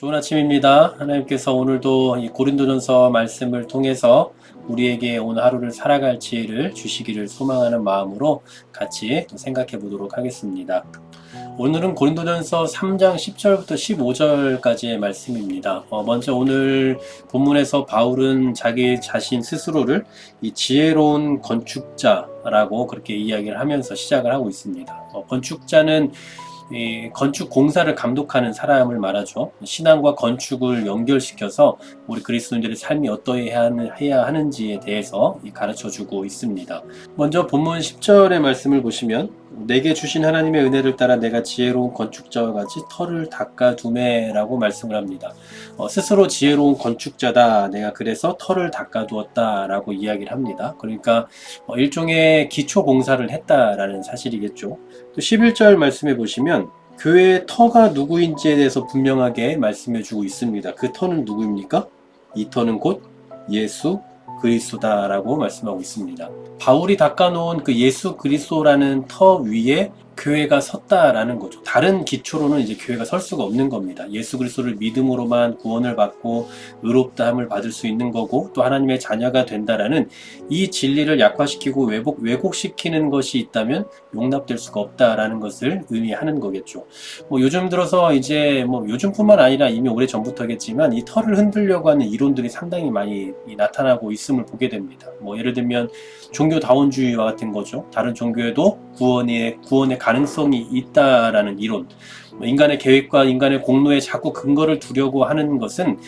좋은 아침입니다. 하나님께서 오늘도 이 고린도전서 말씀을 통해서 우리에게 오늘 하루를 살아갈 지혜를 주시기를 소망하는 마음으로 같이 생각해 보도록 하겠습니다. 오늘은 고린도전서 3장 10절부터 15절까지의 말씀입니다. 먼저 오늘 본문에서 바울은 자기 자신 스스로를 이 지혜로운 건축자라고 그렇게 이야기를 하면서 시작을 하고 있습니다. 건축자는 이 건축 공사를 감독하는 사람을 말하죠. 신앙과 건축을 연결시켜서 우리 그리스도인들의 삶이 어떠해야 하는지에 대해서 가르쳐주고 있습니다. 먼저 본문 10절의 말씀을 보시면 내게 주신 하나님의 은혜를 따라 내가 지혜로운 건축자와 같이 터를 닦아두매라고 말씀을 합니다. 스스로 지혜로운 건축자다. 내가 그래서 터를 닦아두었다 라고 이야기를 합니다. 그러니까 일종의 기초 공사를 했다라는 사실이겠죠. 또 11절 말씀해 보시면 교회의 터가 누구인지에 대해서 분명하게 말씀해 주고 있습니다. 그 터는 누구입니까? 이 터는 곧 예수 그리스도다라고 말씀하고 있습니다. 바울이 닦아놓은 그 예수 그리스도라는 터 위에 교회가 섰다라는 거죠. 다른 기초로는 이제 교회가 설 수가 없는 겁니다. 예수 그리스도를 믿음으로만 구원을 받고 의롭다함을 받을 수 있는 거고 또 하나님의 자녀가 된다라는 이 진리를 약화시키고 왜곡시키는 것이 있다면 용납될 수가 없다라는 것을 의미하는 거겠죠. 요즘 들어서 이제 요즘뿐만 아니라 이미 오래 전부터겠지만 이 터를 흔들려고 하는 이론들이 상당히 많이 나타나고 있음을 보게 됩니다. 예를 들면 종교다원주의와 같은 거죠. 다른 종교에도 구원의 가능성이 있다라는 이론. 인간의 계획과 인간의 공로에 자꾸 근거를 두려고 하는 것은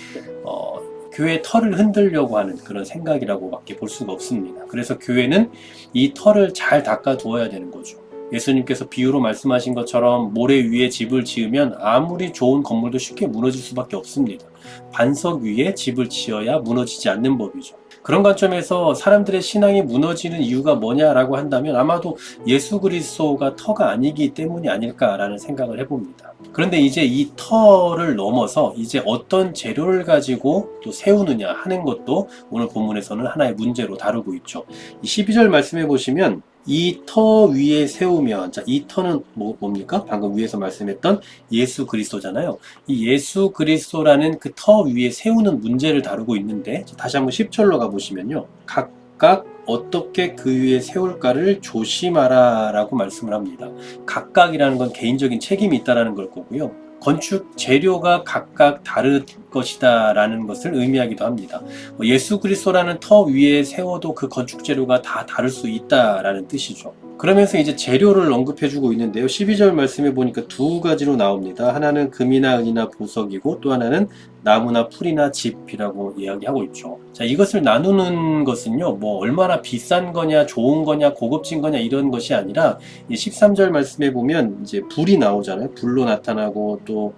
교회의 터를 흔들려고 하는 그런 생각이라고밖에 볼 수가 없습니다. 그래서 교회는 이 터를 잘 닦아두어야 되는 거죠. 예수님께서 비유로 말씀하신 것처럼 모래 위에 집을 지으면 아무리 좋은 건물도 쉽게 무너질 수밖에 없습니다. 반석 위에 집을 지어야 무너지지 않는 법이죠. 그런 관점에서 사람들의 신앙이 무너지는 이유가 뭐냐라고 한다면 아마도 예수 그리스도가 터가 아니기 때문이 아닐까라는 생각을 해봅니다. 그런데 이제 이 터를 넘어서 이제 어떤 재료를 가지고 또 세우느냐 하는 것도 오늘 본문에서는 하나의 문제로 다루고 있죠. 12절 말씀해 보시면 이 터 위에 세우면, 자, 이 터는 뭡니까? 방금 위에서 말씀했던 예수 그리스도잖아요. 이 예수 그리스도라는 그 터 위에 세우는 문제를 다루고 있는데, 다시 한번 10절로 가보시면요. 각각 어떻게 그 위에 세울까를 조심하라 라고 말씀을 합니다. 각각이라는 건 개인적인 책임이 있다는 걸 거고요. 건축 재료가 각각 다를 것이다 라는 것을 의미하기도 합니다. 예수 그리스도라는 터 위에 세워도 그 건축 재료가 다 다를 수 있다라는 뜻이죠. 그러면서 이제 재료를 언급해주고 있는데요. 12절 말씀해 보니까 두 가지로 나옵니다. 하나는 금이나 은이나 보석이고 또 하나는 나무나 풀이나 짚이라고 이야기하고 있죠. 자, 이것을 나누는 것은요, 얼마나 비싼 거냐, 좋은 거냐, 고급진 거냐 이런 것이 아니라 13절 말씀해 보면 이제 불이 나오잖아요. 불로 나타나고 또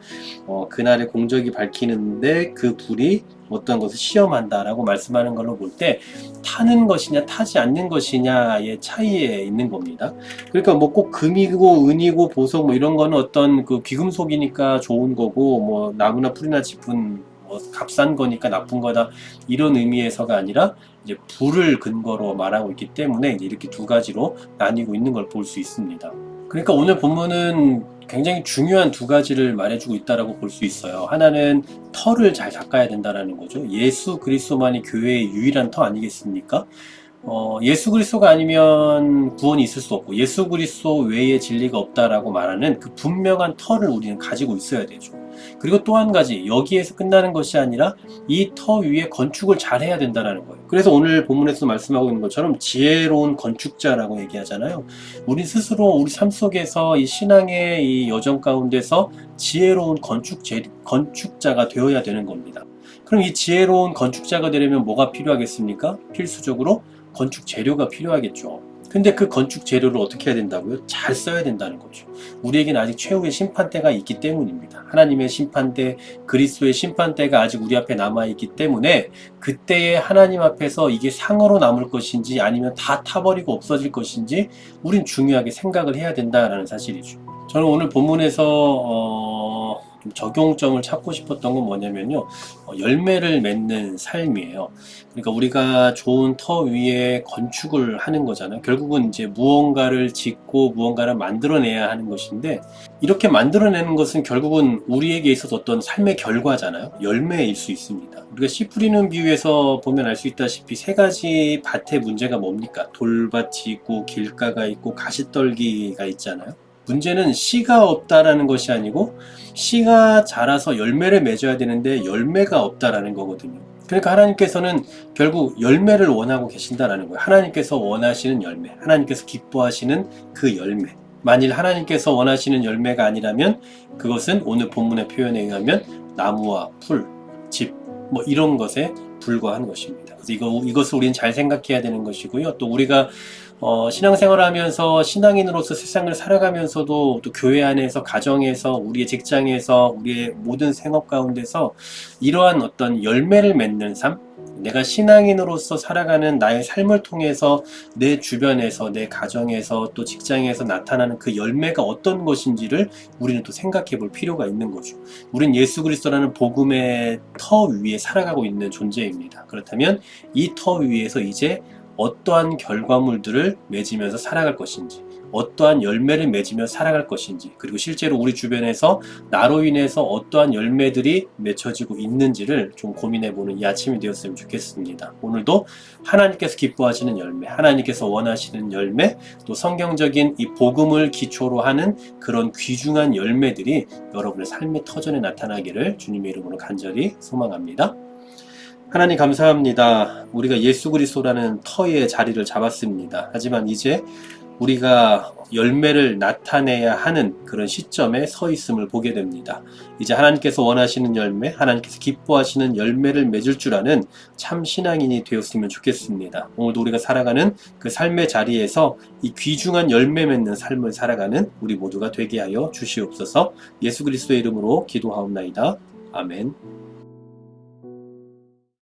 그날의 공적이 밝히는데 그 불이 어떤 것을 시험한다라고 말씀하는 걸로 볼 때 타는 것이냐 타지 않는 것이냐의 차이에 있는 겁니다. 그러니까 꼭 금이고 은이고 보석 이런 거는 어떤 그 귀금속이니까 좋은 거고 나무나 풀이나 짚은 값싼 거니까 나쁜 거다 이런 의미에서가 아니라 이제 불을 근거로 말하고 있기 때문에 이제 이렇게 두 가지로 나뉘고 있는 걸 볼 수 있습니다. 그러니까 오늘 본문은 굉장히 중요한 두 가지를 말해주고 있다라고 볼 수 있어요. 하나는 터를 잘 닦아야 된다라는 거죠. 예수 그리스도만이 교회의 유일한 터 아니겠습니까? 예수 그리스도가 아니면 구원이 있을 수 없고 예수 그리스도 외에 진리가 없다라고 말하는 그 분명한 터를 우리는 가지고 있어야 되죠. 그리고 또 한 가지, 여기에서 끝나는 것이 아니라 이 터 위에 건축을 잘 해야 된다는 거예요. 그래서 오늘 본문에서 말씀하고 있는 것처럼 지혜로운 건축자라고 얘기하잖아요. 우리 스스로 우리 삶 속에서 이 신앙의 이 여정 가운데서 지혜로운 건축자가 되어야 되는 겁니다. 그럼 이 지혜로운 건축자가 되려면 뭐가 필요하겠습니까? 필수적으로 건축 재료가 필요하겠죠. 근데 그 건축 재료를 어떻게 해야 된다고요? 잘 써야 된다는 거죠. 우리에게는 아직 최후의 심판대가 있기 때문입니다. 하나님의 심판대, 그리스도의 심판대가 아직 우리 앞에 남아있기 때문에 그때의 하나님 앞에서 이게 상어로 남을 것인지 아니면 다 타버리고 없어질 것인지 우린 중요하게 생각을 해야 된다는 사실이죠. 저는 오늘 본문에서 좀 적용점을 찾고 싶었던 건 뭐냐면요. 열매를 맺는 삶이에요. 그러니까 우리가 좋은 터 위에 건축을 하는 거잖아요. 결국은 이제 무언가를 짓고 무언가를 만들어내야 하는 것인데, 이렇게 만들어내는 것은 결국은 우리에게 있어서 어떤 삶의 결과잖아요. 열매일 수 있습니다. 우리가 씨 뿌리는 비유에서 보면 알 수 있다시피 세 가지 밭의 문제가 뭡니까? 돌밭이 있고 길가가 있고 가시떨기가 있잖아요. 문제는 씨가 없다라는 것이 아니고 씨가 자라서 열매를 맺어야 되는데 열매가 없다라는 거거든요. 그러니까 하나님께서는 결국 열매를 원하고 계신다라는 거예요. 하나님께서 원하시는 열매, 하나님께서 기뻐하시는 그 열매. 만일 하나님께서 원하시는 열매가 아니라면 그것은 오늘 본문의 표현에 의하면 나무와 풀, 집, 뭐 이런 것에 불과한 것입니다. 그래서 이것을 우리는 잘 생각해야 되는 것이고요. 또 우리가 신앙생활을 하면서 신앙인으로서 세상을 살아가면서도 또 교회 안에서, 가정에서, 우리의 직장에서, 우리의 모든 생업 가운데서 이러한 어떤 열매를 맺는 삶, 내가 신앙인으로서 살아가는 나의 삶을 통해서 내 주변에서, 내 가정에서, 또 직장에서 나타나는 그 열매가 어떤 것인지를 우리는 또 생각해 볼 필요가 있는 거죠. 우린 예수 그리스도라는 복음의 터 위에 살아가고 있는 존재입니다. 그렇다면 이 터 위에서 이제 어떠한 결과물들을 맺으면서 살아갈 것인지, 어떠한 열매를 맺으며 살아갈 것인지, 그리고 실제로 우리 주변에서 나로 인해서 어떠한 열매들이 맺혀지고 있는지를 좀 고민해보는 이 아침이 되었으면 좋겠습니다. 오늘도 하나님께서 기뻐하시는 열매, 하나님께서 원하시는 열매, 또 성경적인 이 복음을 기초로 하는 그런 귀중한 열매들이 여러분의 삶의 터전에 나타나기를 주님의 이름으로 간절히 소망합니다. 하나님 감사합니다. 우리가 예수 그리스도라는 터의 자리를 잡았습니다. 하지만 이제 우리가 열매를 나타내야 하는 그런 시점에 서 있음을 보게 됩니다. 이제 하나님께서 원하시는 열매, 하나님께서 기뻐하시는 열매를 맺을 줄 아는 참 신앙인이 되었으면 좋겠습니다. 오늘도 우리가 살아가는 그 삶의 자리에서 이 귀중한 열매 맺는 삶을 살아가는 우리 모두가 되게 하여 주시옵소서. 예수 그리스도의 이름으로 기도하옵나이다. 아멘.